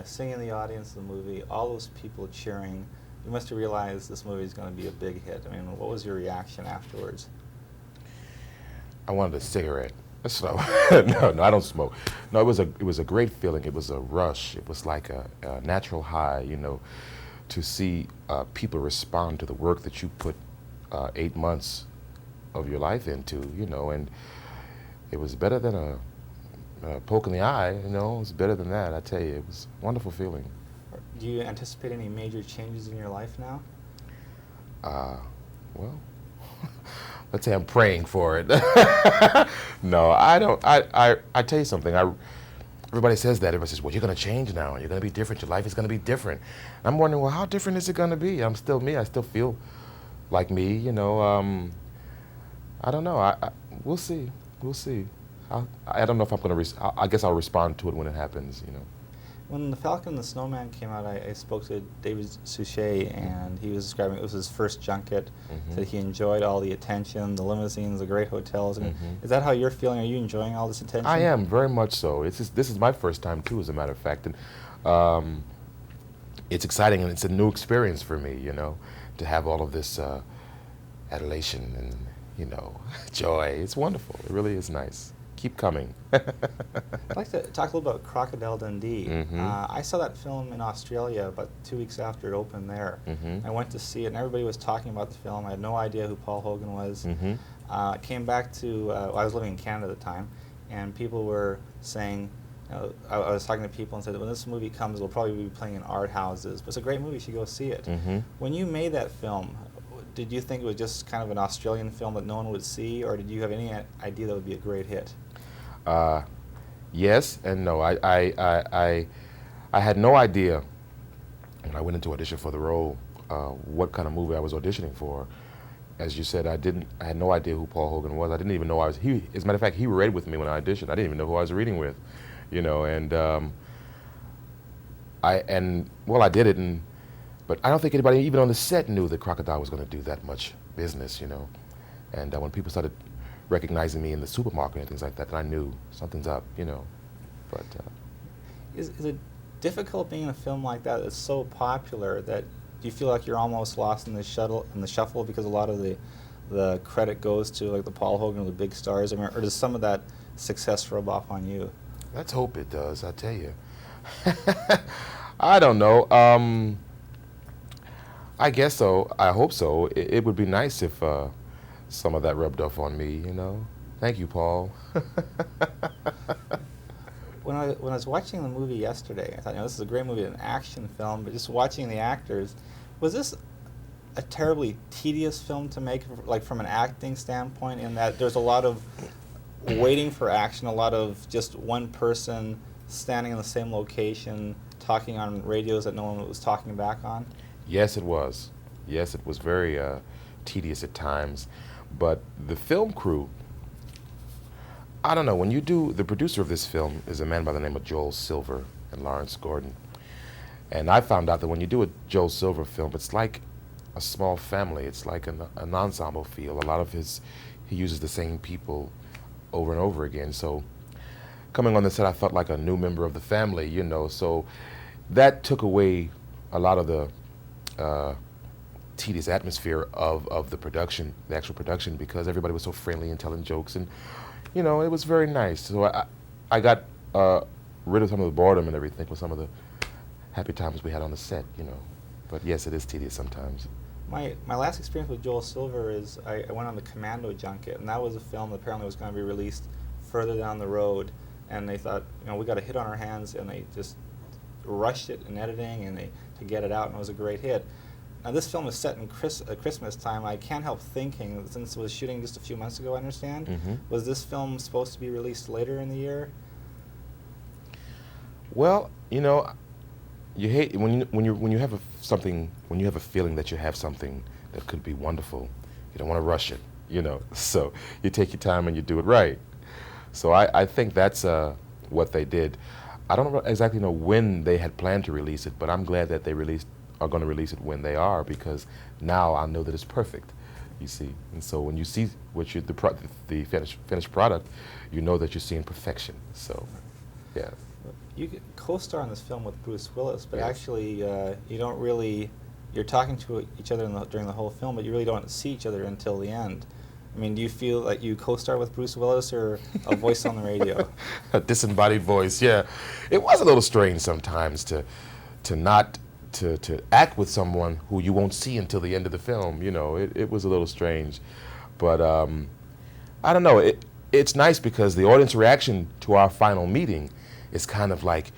sitting in the audience of the movie, all those people cheering, you must have realized this movie is going to be a big hit. I mean, what was your reaction afterwards? I wanted a cigarette. So no, I don't smoke. No, it was a great feeling. It was a rush. It was like a natural high, to see people respond to the work that you put 8 months of your life into, and it was better than a poke in the eye, It was better than that. I tell you, it was a wonderful feeling. Do you anticipate any major changes in your life now? Well, let's say I'm praying for it. No, I don't. I tell you something. Everybody says that. Everybody says, well, you're going to change now. You're going to be different. Your life is going to be different. I'm wondering, well, how different is it going to be? I'm still me. I still feel like me, I don't know. We'll see. We'll see. I don't know if I'm going to, I guess I'll respond to it when it happens, When The Falcon and the Snowman came out, I spoke to David Suchet, and he was describing it was his first junket, that he enjoyed all the attention, the limousines, the great hotels. And is that how you're feeling? Are you enjoying all this attention? I am, very much so. This is my first time, too, as a matter of fact. And it's exciting, and it's a new experience for me, to have all of this adulation and, joy. It's wonderful. It really is nice. Keep coming. I'd like to talk a little about Crocodile Dundee. I saw that film in Australia about 2 weeks after it opened there. I went to see it, and everybody was talking about the film. I had no idea who Paul Hogan was. I came back to, I was living in Canada at the time, and people were saying, I was talking to people and said, when this movie comes, it'll probably be playing in art houses, but it's a great movie, you should go see it. When you made that film, did you think it was just kind of an Australian film that no one would see, or did you have any idea that would be a great hit? Yes and no. I had no idea when I went into audition for the role what kind of movie I was auditioning for. As you said, I had no idea who Paul Hogan was. I didn't even know as a matter of fact, he read with me when I auditioned. I didn't even know who I was reading with, and I did it, but I don't think anybody even on the set knew that Crocodile was going to do that much business, and when people started recognizing me in the supermarket and things like that, then I knew something's up, but Is it difficult being in a film like that that's so popular that you feel like you're almost lost in the shuffle because a lot of the credit goes to like the Paul Hogan or the big stars? I mean, or does some of that success rub off on you? Let's hope it does, I tell you. I don't know. I guess so. I hope so. It would be nice if some of that rubbed off on me, Thank you, Paul. When I was watching the movie yesterday, I thought, this is a great movie, an action film, but just watching the actors, was this a terribly tedious film to make, like from an acting standpoint, in that there's a lot of waiting for action, a lot of just one person standing in the same location, talking on radios that no one was talking back on? Yes, it was. Yes, it was very tedious at times. But the film crew, I don't know, the producer of this film is a man by the name of Joel Silver and Lawrence Gordon. And I found out that when you do a Joel Silver film, it's like a small family. It's like an ensemble feel. A lot of he uses the same people over and over again. So coming on the set, I felt like a new member of the family, So that took away a lot of the tedious atmosphere of the production, the actual production, because everybody was so friendly and telling jokes, and it was very nice. So I got rid of some of the boredom and everything with some of the happy times we had on the set, But yes, it is tedious sometimes. My last experience with Joel Silver is I went on the Commando junket, and that was a film that apparently was going to be released further down the road, and they thought, we got a hit on our hands, and they just rushed it in editing and to get it out, and it was a great hit. Now, this film is set in Christmas time. I can't help thinking, since it was shooting just a few months ago, I understand, was this film supposed to be released later in the year? Well, you hate when you have a feeling that you have something that could be wonderful. You don't want to rush it, So you take your time and you do it right. So I think that's what they did. I don't exactly know when they had planned to release it, but I'm glad that they are going to release it when they are, because now I know that it's perfect, you see. And so when you see the finished product, you know that you're seeing perfection. So, yeah. You co-star in this film with Bruce Willis, but Yes. actually you don't really. You're talking to each other during the whole film, but you really don't see each other until the end. I mean, do you feel like you co-star with Bruce Willis or a voice on the radio? A disembodied voice, yeah. It was a little strange sometimes to not to act with someone who you won't see until the end of the film. You know, it was a little strange, but I don't know. It's nice because the audience reaction to our final meeting is kind of like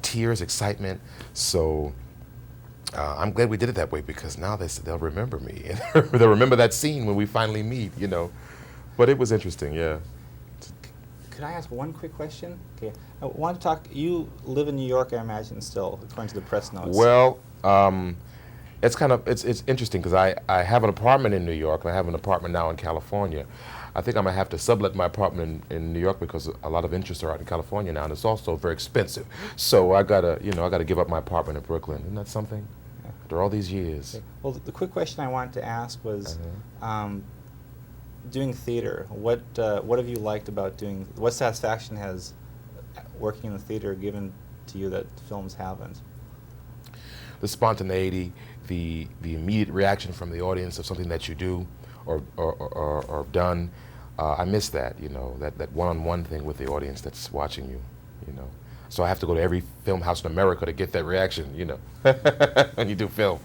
tears, excitement. So I'm glad we did it that way because now they'll remember me and they'll remember that scene when we finally meet. You know, but it was interesting, yeah. Could I ask one quick question? Okay, I want to talk. You live in New York, I imagine, still, according to the press notes. Well, it's interesting because I have an apartment in New York and I have an apartment now in California. I think I'm gonna have to sublet my apartment in New York because a lot of interests are out in California now, and it's also very expensive. So I gotta give up my apartment in Brooklyn. Isn't that something? Yeah. After all these years. Okay. Well, the quick question I wanted to ask was, doing theater. What have you liked about doing? What satisfaction has working in the theater given to you that films haven't? The spontaneity, the immediate reaction from the audience of something that you do or done. I miss that, you know, that one-on-one thing with the audience that's watching you, you know. So I have to go to every film house in America to get that reaction, you know, when you do film.